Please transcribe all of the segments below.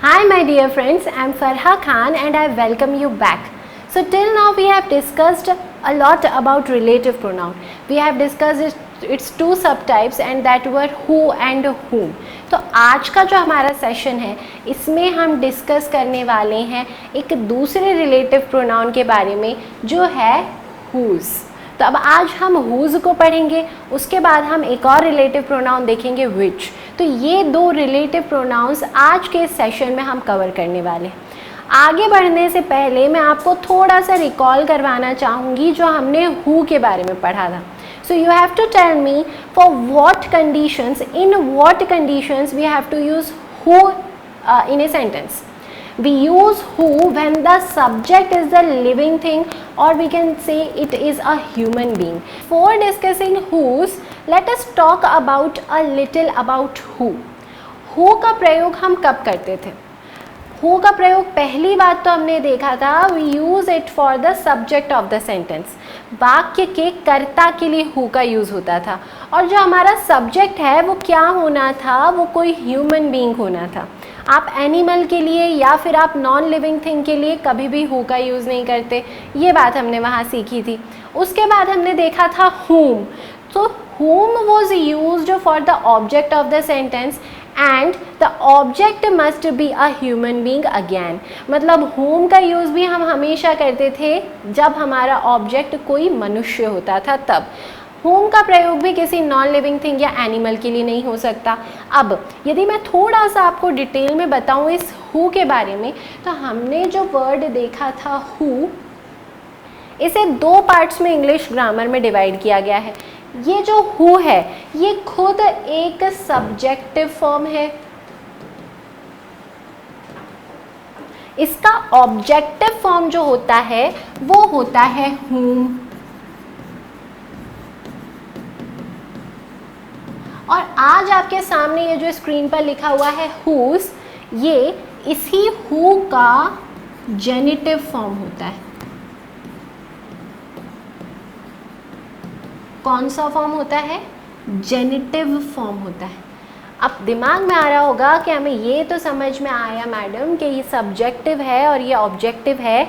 Hi my dear friends, I am Farha Khan and I welcome you back. So till now we have discussed a lot about relative pronoun. We have discussed its two subtypes and that were who and whom. तो आज का जो हमारा session है इसमें हम discuss करने वाले हैं एक दूसरे रिलेटिव प्रोनाउन के बारे में जो है whose. तो अब आज हम whose को पढ़ेंगे, उसके बाद हम एक और रिलेटिव प्रोनाउन देखेंगे which. तो ये दो रिलेटिव प्रोनाउंस आज के सेशन में हम कवर करने वाले हैं. आगे बढ़ने से पहले मैं आपको थोड़ा सा रिकॉल करवाना चाहूँगी जो हमने who के बारे में पढ़ा था. So you have to tell me for what conditions, in what conditions we have to use who in a sentence. We use who when the subject is the living thing or we can say it is a human being. For discussing whose, let us talk about a little about who. Who का प्रयोग हम कब करते थे? who का प्रयोग पहली बात तो हमने देखा था we use it for the subject of the sentence. वाक्य के कर्ता के लिए who का यूज़ होता था और जो हमारा सब्जेक्ट है वो क्या होना था, वो कोई ह्यूमन बीइंग होना था. आप एनिमल के लिए या फिर आप नॉन लिविंग थिंग के लिए कभी भी who का यूज़ नहीं करते. ये बात हमने वहाँ सीखी थी. उसके बाद हमने देखा था whom. तो whom was used for the object of the sentence and the object must be a human being again. मतलब whom का यूज़ भी हम हमेशा करते थे जब हमारा ऑब्जेक्ट कोई मनुष्य होता था तब. whom का प्रयोग भी किसी नॉन लिविंग थिंग या एनिमल के लिए नहीं हो सकता. अब यदि मैं थोड़ा सा आपको डिटेल में बताऊँ इस who के बारे में, तो हमने जो वर्ड देखा था who, इसे दो पार्ट्स में इंग्लिश ग्रामर में डिवाइड किया गया है. ये जो who है ये खुद एक सब्जेक्टिव फॉर्म है. इसका ऑब्जेक्टिव फॉर्म जो होता है वो होता है whom. और आज आपके सामने ये जो स्क्रीन पर लिखा हुआ है whose, ये इसी who का जेनिटिव फॉर्म होता है. कौन सा फॉर्म होता है? जेनिटिव फॉर्म होता है. अब दिमाग में आ रहा होगा कि हमें ये तो समझ में आया मैडम कि ये सब्जेक्टिव है और ये ऑब्जेक्टिव है.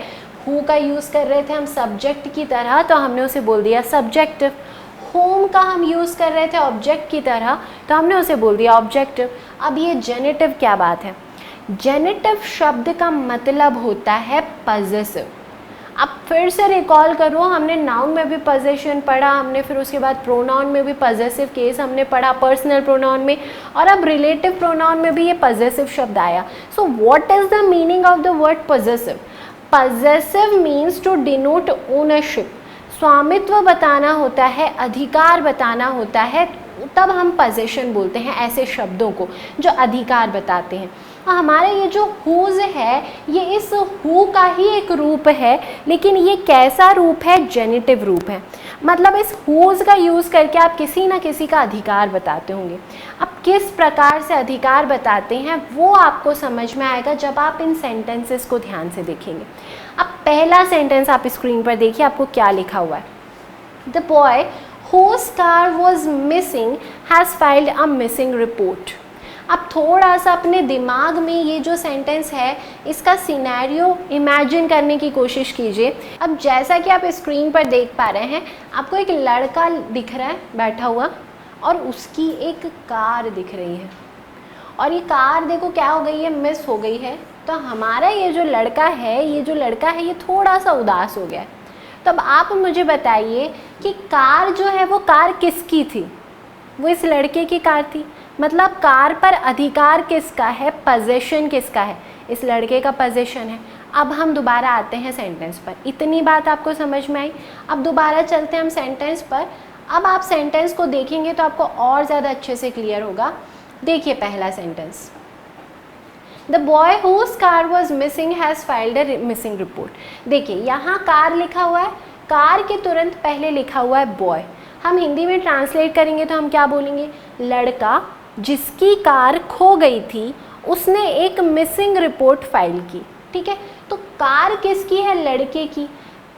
हु का यूज़ कर रहे थे हम सब्जेक्ट की तरह तो हमने उसे बोल दिया सब्जेक्टिव. होम का हम यूज़ कर रहे थे ऑब्जेक्ट की तरह तो हमने उसे बोल दिया ऑब्जेक्टिव. अब ये जेनिटिव क्या बात है? जेनिटिव शब्द का मतलब होता है पजेसिव. अब फिर से रिकॉल करो, हमने नाउन में भी पोजेशन पढ़ा, हमने फिर उसके बाद प्रोनाउन में भी पजेसिव केस हमने पढ़ा, पर्सनल प्रोनाउन में, और अब रिलेटिव प्रोनाउन में भी ये पजेसिव शब्द आया. So what is the meaning of the word possessive? Possessive means to denote ownership. स्वामित्व बताना होता है, अधिकार बताना होता है, तब हम पोजेशन बोलते हैं ऐसे शब्दों को जो अधिकार बताते हैं. हमारा ये जो whose है ये इस who का ही एक रूप है, लेकिन ये कैसा रूप है? जेनिटिव रूप है. मतलब इस whose का यूज़ करके आप किसी ना किसी का अधिकार बताते होंगे. अब किस प्रकार से अधिकार बताते हैं वो आपको समझ में आएगा जब आप इन सेंटेंसेस को ध्यान से देखेंगे. अब पहला सेंटेंस आप स्क्रीन पर देखिए, आपको क्या लिखा हुआ है. The boy whose car was missing has filed a missing report. अब थोड़ा सा अपने दिमाग में ये जो सेंटेंस है इसका सिनेरियो इमेजिन करने की कोशिश कीजिए. अब जैसा कि आप स्क्रीन पर देख पा रहे हैं, आपको एक लड़का दिख रहा है बैठा हुआ और उसकी एक कार दिख रही है और ये कार देखो क्या हो गई है, मिस हो गई है. तो हमारा ये जो लड़का है ये थोड़ा सा उदास हो गया है. तो अब आप मुझे बताइए कि कार जो है वो कार किसकी थी? वो इस लड़के की कार थी. मतलब कार पर अधिकार किसका है? पोजेशन किसका है? इस लड़के का पोजेशन है. अब हम दोबारा आते हैं सेंटेंस पर. इतनी बात आपको समझ में आई. अब दोबारा चलते हैं हम सेंटेंस पर. अब आप सेंटेंस को देखेंगे तो आपको और ज़्यादा अच्छे से क्लियर होगा. देखिए पहला sentence, the boy whose car was missing has filed a missing report. देखिए यहाँ कार लिखा हुआ है, कार के तुरंत पहले लिखा हुआ है बॉय. हम हिंदी में ट्रांसलेट करेंगे तो हम क्या बोलेंगे? लड़का जिसकी कार खो गई थी उसने एक मिसिंग रिपोर्ट फाइल की. ठीक है, तो कार किसकी है? लड़के की.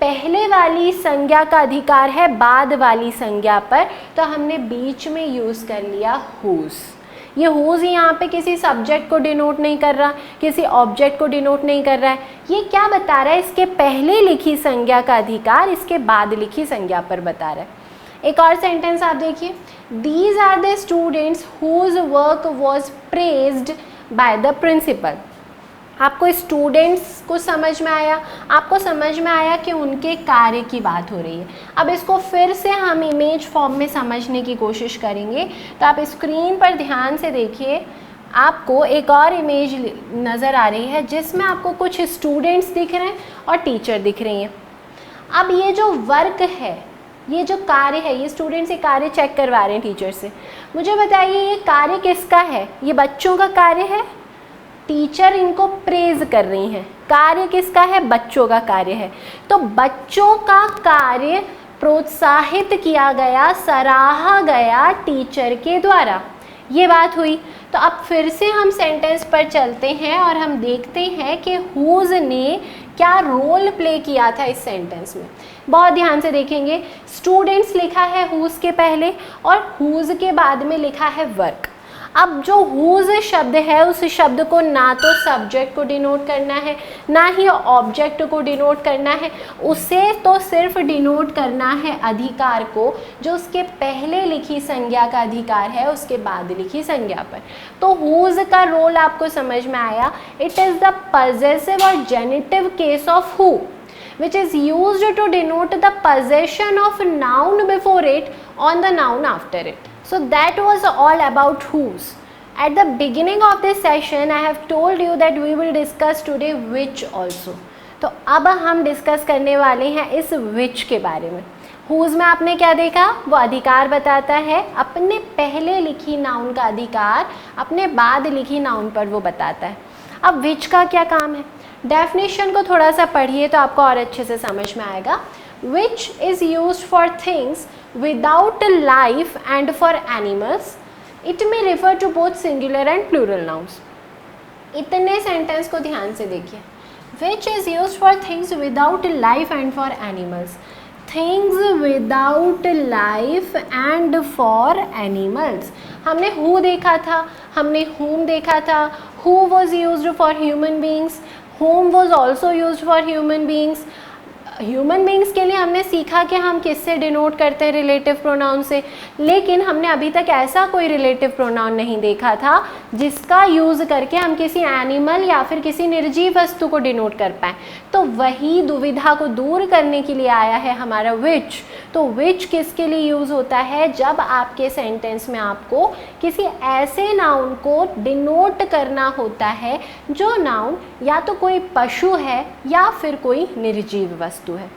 पहले वाली संज्ञा का अधिकार है बाद वाली संज्ञा पर, तो हमने बीच में यूज़ कर लिया whose. ये हुज यहाँ पे किसी सब्जेक्ट को डिनोट नहीं कर रहा, किसी ऑब्जेक्ट को डिनोट नहीं कर रहा है। ये क्या बता रहा है, इसके पहले लिखी संज्ञा का अधिकार इसके बाद लिखी संज्ञा पर बता रहा है। एक और सेंटेंस आप देखिए, these are the students whose work was praised by the principal. आपको स्टूडेंट्स को समझ में आया, आपको समझ में आया कि उनके कार्य की बात हो रही है। अब इसको फिर से हम इमेज फॉर्म में समझने की कोशिश करेंगे। तो आप स्क्रीन पर ध्यान से देखिए, आपको एक और इमेज नज़र आ रही है जिसमें आपको कुछ स्टूडेंट्स दिख रहे हैं और टीचर दिख रही हैं। अब ये जो वर्क है, ये जो कार्य है, ये स्टूडेंट्स ये कार्य चेक करवा रहे हैं टीचर से। मुझे बताइए ये कार्य किसका है? ये बच्चों का कार्य है। टीचर इनको प्रेज कर रही हैं। कार्य किसका है? बच्चों का कार्य है। तो बच्चों का कार्य प्रोत्साहित किया गया, सराहा गया टीचर के द्वारा। ये बात हुई। तो अब फिर से हम सेंटेंस पर चलते हैं और हम देखते हैं कि हुज ने क्या रोल प्ले किया था इस सेंटेंस में। बहुत ध्यान से देखेंगे, स्टूडेंट्स लिखा है हुज के पहले और हुज के बाद में लिखा है वर्क। अब जो हुज शब्द है उस शब्द को ना तो सब्जेक्ट को डिनोट करना है, ना ही ऑब्जेक्ट को डिनोट करना है, उसे तो सिर्फ डिनोट करना है अधिकार को, जो उसके पहले लिखी संज्ञा का अधिकार है उसके बाद लिखी संज्ञा पर। तो हुज का रोल आपको समझ में आया। इट इज़ द पजेसिव और genitive case of who which is used to denote the possession of noun before it on the noun after it. So that was all about whose. At the beginning of this session I have told you that we will discuss today which also. तो अब हम discuss करने वाले हैं इस which के बारे में। whose में आपने क्या देखा, वो अधिकार बताता है, अपने पहले लिखी नाउन का अधिकार अपने बाद लिखी नाउन पर वो बताता है। अब which का क्या काम है, डेफिनेशन को थोड़ा सा पढ़िए तो आपको और अच्छे से समझ में आएगा। Which is used for things without life and for animals. It may refer to both singular and plural nouns. इतने सेंटेंस को ध्यान से देखिए। Which is used for things without life and for animals. Things without life and for animals. हमने who देखा था, हमने whom देखा था। Who was used for human beings. Whom was also used for human beings. Human beings के लिए हमने सीखा कि हम किससे डिनोट करते हैं, रिलेटिव प्रोनाउन से, लेकिन हमने अभी तक ऐसा कोई रिलेटिव प्रोनाउन नहीं देखा था जिसका यूज़ करके हम किसी एनिमल या फिर किसी निर्जीव वस्तु को डिनोट कर पाएँ। तो वही दुविधा को दूर करने के लिए आया है हमारा विच। तो विच किसके लिए यूज़ होता है, जब आपके सेंटेंस में आपको किसी ऐसे नाउन को डिनोट करना होता है जो नाउन या तो कोई पशु है या फिर कोई निर्जीव वस्तु है।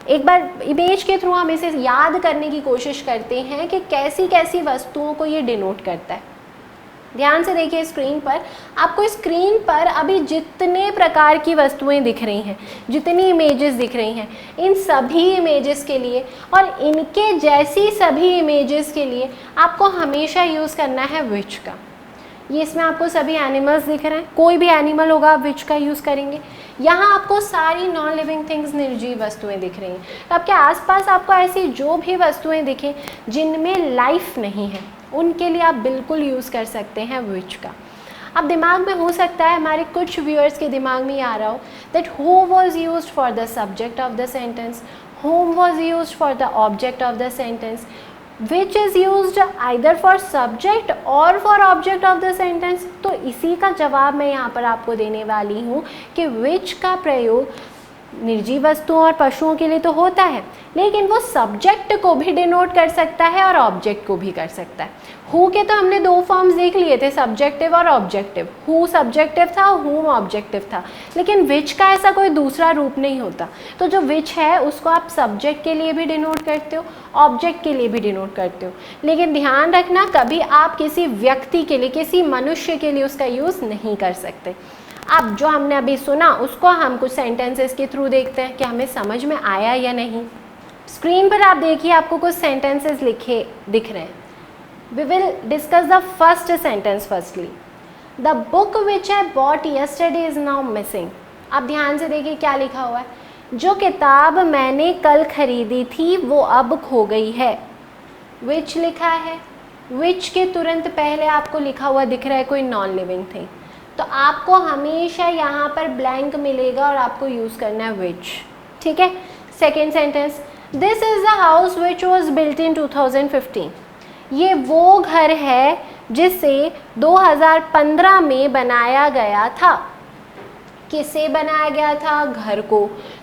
एक बार इमेज के थ्रू हम इसे याद करने की कोशिश करते हैं कि कैसी कैसी वस्तुओं को ये डिनोट करता है। ध्यान से देखिए स्क्रीन पर, आपको स्क्रीन पर अभी जितने प्रकार की वस्तुएं दिख रही हैं, जितनी इमेजेस दिख रही हैं, इन सभी इमेजेस के लिए और इनके जैसी सभी इमेजेस के लिए आपको हमेशा यूज़ करना है विच का। ये इसमें आपको सभी एनिमल्स दिख रहे हैं, कोई भी एनिमल होगा आप विच का यूज़ करेंगे। यहाँ आपको सारी नॉन लिविंग थिंग्स, निर्जीव वस्तुएं दिख रही हैं। तो आपके आसपास आपको ऐसी जो भी वस्तुएं दिखें जिनमें लाइफ नहीं है, उनके लिए आप बिल्कुल यूज़ कर सकते हैं विच का। अब दिमाग में हो सकता है हमारे कुछ व्यूअर्स के दिमाग में ये आ रहा हो that who was used for the subject of the sentence, whom was used for the object of the sentence, which is used either for subject or for object of the sentence। तो इसी का जवाब मैं यहाँ पर आपको देने वाली हूँ कि which का प्रयोग निर्जीव वस्तुओं और पशुओं के लिए तो होता है, लेकिन वो सब्जेक्ट को भी डिनोट कर सकता है और ऑब्जेक्ट को भी कर सकता है। हु के तो हमने दो फॉर्म्स देख लिए थे, सब्जेक्टिव और ऑब्जेक्टिव। हु सब्जेक्टिव था, हुम ऑब्जेक्टिव था, लेकिन विच का ऐसा कोई दूसरा रूप नहीं होता। तो जो विच है उसको आप सब्जेक्ट के लिए भी डिनोट करते हो, ऑब्जेक्ट के लिए भी डिनोट करते हो, लेकिन ध्यान रखना कभी आप किसी व्यक्ति के लिए, किसी मनुष्य के लिए उसका यूज़ नहीं कर सकते। अब जो हमने अभी सुना उसको हम कुछ सेंटेंसेस के थ्रू देखते हैं कि हमें समझ में आया या नहीं। स्क्रीन पर आप देखिए, आपको कुछ सेंटेंसेस लिखे दिख रहे हैं। We will discuss the first sentence firstly. The book which I bought yesterday is now missing. आप ध्यान से देखिए क्या लिखा हुआ है, जो किताब मैंने कल खरीदी थी वो अब खो गई है। विच लिखा है, विच के तुरंत पहले आपको लिखा हुआ दिख रहा है कोई नॉन लिविंग थिंग, तो आपको हमेशा यहाँ पर ब्लैंक मिलेगा और आपको यूज़ करना है विच। ठीक है, second sentence, this is the house which was built in 2015। ये वो घर है जिसे 2015 में बनाया गया था। किसे बनाया गया था? घर को।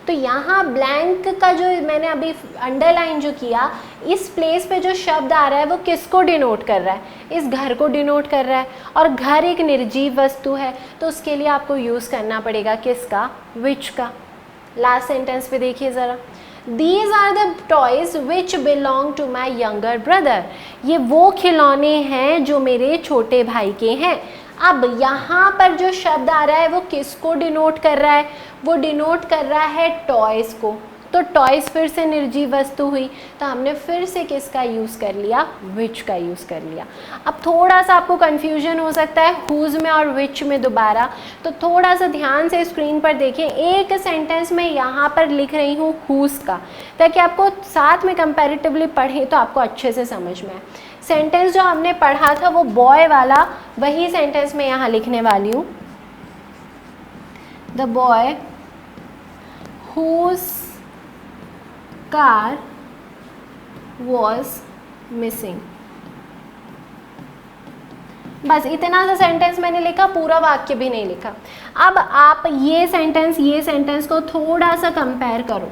तो यहाँ ब्लैंक का जो मैंने अभी अंडरलाइन जो किया, इस प्लेस पे जो शब्द आ रहा है वो किसको डिनोट कर रहा है? इस घर को डिनोट कर रहा है, और घर एक निर्जीव वस्तु है, तो उसके लिए आपको यूज़ करना पड़ेगा किसका? विच का। लास्ट सेंटेंस पे देखिए ज़रा, These are the toys which belong to my younger brother। ये वो खिलौने हैं जो मेरे छोटे भाई के हैं। अब यहाँ पर जो शब्द आ रहा है वो किसको डिनोट कर रहा है? वो डिनोट कर रहा है टॉयज़ को। तो टॉयज़ फिर से निर्जीव वस्तु हुई, तो हमने फिर से किसका यूज़ कर लिया? विच का यूज़ कर लिया। अब थोड़ा सा आपको कन्फ्यूजन हो सकता है हुज़ में और विच में दोबारा, तो थोड़ा सा ध्यान से स्क्रीन पर देखें। एक सेंटेंस में यहाँ पर लिख रही हूँ हुज़ का, ताकि आपको साथ में कंपैरेटिवली पढ़ें तो आपको अच्छे से समझ में आए। सेंटेंस जो हमने पढ़ा था वो बॉय वाला, वही सेंटेंस मैं यहाँ लिखने वाली हूँ। The boy whose car was missing। बस इतना सा सेंटेंस मैंने लिखा, पूरा वाक्य भी नहीं लिखा। अब आप ये सेंटेंस को थोड़ा सा कंपेयर करो,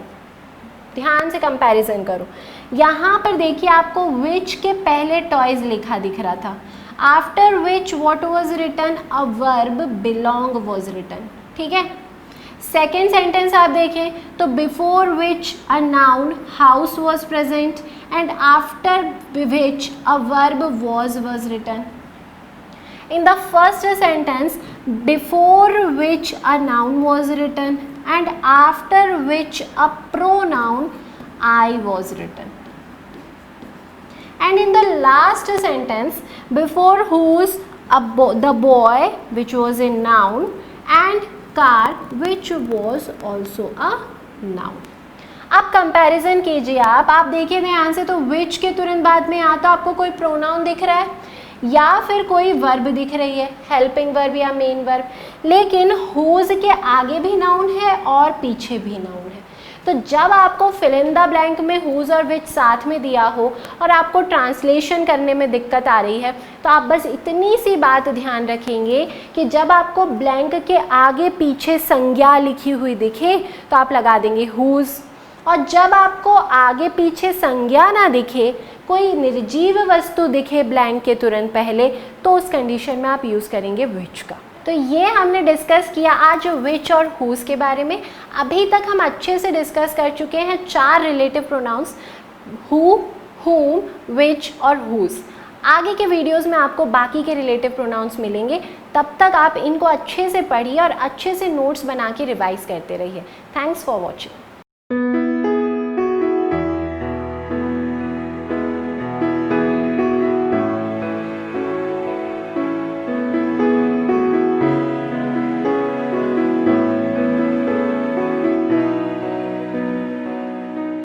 ध्यान से कंपैरिजन करो। यहाँ पर देखिए आपको विच के पहले टॉयज लिखा दिख रहा था। After which what was written? A verb belong was written. ठीक है, सेकेंड सेंटेंस आप देखें तो before which a noun house was present and after which a verb was written. In the first sentence, before which a noun was written and after which a pronoun I was written. And in the last sentence, before whose the boy, which was a noun, and car, which was also a noun. आप comparison कीजिए, आप देखिए ध्यान से, तो विच के तुरंत बाद में आता आपको कोई प्रोनाउन दिख रहा है या फिर कोई वर्ब दिख रही है, हेल्पिंग वर्ब या मेन वर्ब, लेकिन हुज के आगे भी नाउन है और पीछे भी नाउन है। तो जब आपको फिल इन द ब्लैंक में हुज और विच साथ में दिया हो और आपको ट्रांसलेशन करने में दिक्कत आ रही है, तो आप बस इतनी सी बात ध्यान रखेंगे कि जब आपको ब्लैंक के आगे पीछे संज्ञा लिखी हुई दिखे तो आप लगा देंगे हुज, और जब आपको आगे पीछे संज्ञा ना दिखे, कोई निर्जीव वस्तु दिखे ब्लैंक के तुरंत पहले, तो उस कंडीशन में आप यूज़ करेंगे विच का। तो ये हमने डिस्कस किया आज विच और हुज के बारे में। अभी तक हम अच्छे से डिस्कस कर चुके हैं 4 रिलेटिव प्रोनाउंस, हु, हुम, विच और हुज। आगे के वीडियोस में आपको बाकी के रिलेटिव प्रोनाउंस मिलेंगे, तब तक आप इनको अच्छे से पढ़िए और अच्छे से नोट्स बना के रिवाइज करते रहिए। Thanks for watching.